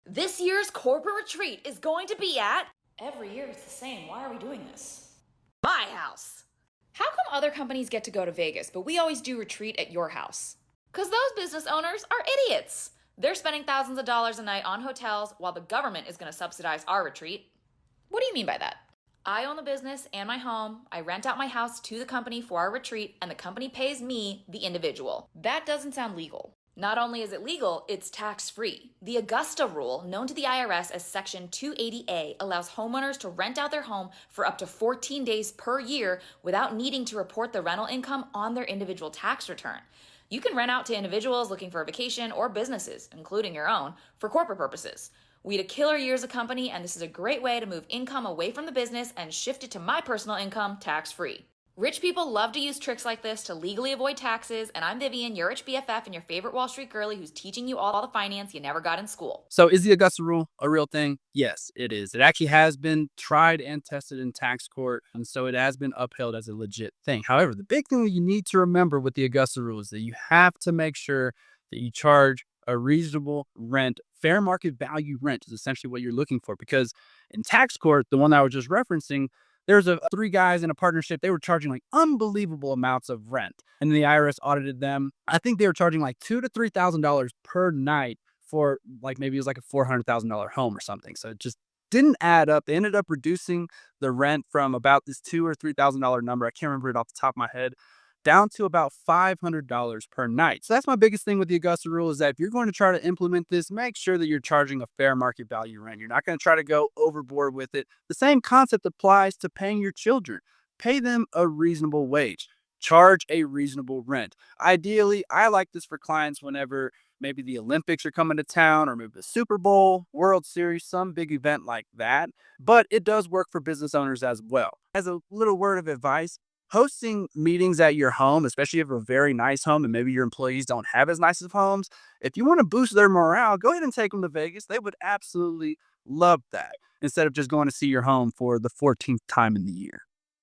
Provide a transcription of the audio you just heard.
This year's corporate retreat is going to be at... Every year it's the same. Why are we doing this? My house. How come other companies get to go to Vegas, but we always do retreat at your house? Because those business owners are idiots. They're spending thousands of dollars a night on hotels while the government is going to subsidize our retreat. What do you mean by that? I own the business and my home. I rent out my house to the company for our retreat, and the company pays me, the individual. That doesn't sound legal. Not only is it legal, it's tax-free. The Augusta Rule, known to the IRS as Section 280A, allows homeowners to rent out their home for up to 14 days per year without needing to report the rental income on their individual tax return. You can rent out to individuals looking for a vacation or businesses, including your own, for corporate purposes. We had a killer year as a company, and this is a great way to move income away from the business and shift it to my personal income tax-free. Rich people love to use tricks like this to legally avoid taxes, and I'm Vivian, your rich BFF and your favorite Wall Street girlie who's teaching you all the finance you never got in school. So is the Augusta Rule a real thing? Yes, it is. It actually has been tried and tested in tax court, and so it has been upheld as a legit thing. However, the big thing that you need to remember with the Augusta Rule is that you have to make sure that you charge a reasonable rent. Fair market value rent is essentially what you're looking for, because in tax court, the one that I was just referencing, there's three guys in a partnership. They were charging like unbelievable amounts of rent, and the IRS audited them. I think they were charging like $2,000 to $3,000 per night for like maybe it was like a $400,000 home or something. So it just didn't add up. They ended up reducing the rent from about this $2,000 or $3,000 number. I can't remember it off the top of my head, down to about $500 per night. So that's my biggest thing with the Augusta Rule, is that if you're going to try to implement this, make sure that you're charging a fair market value rent. You're not going to try to go overboard with it. The same concept applies to paying your children. Pay them a reasonable wage. Charge a reasonable rent. Ideally, I like this for clients whenever maybe the Olympics are coming to town, or maybe the Super Bowl, World Series, some big event like that. But it does work for business owners as well. As a little word of advice, hosting meetings at your home, especially if you have a very nice home and maybe your employees don't have as nice of homes, if you want to boost their morale, go ahead and take them to Vegas. They would absolutely love that, instead of just going to see your home for the 14th time in the year.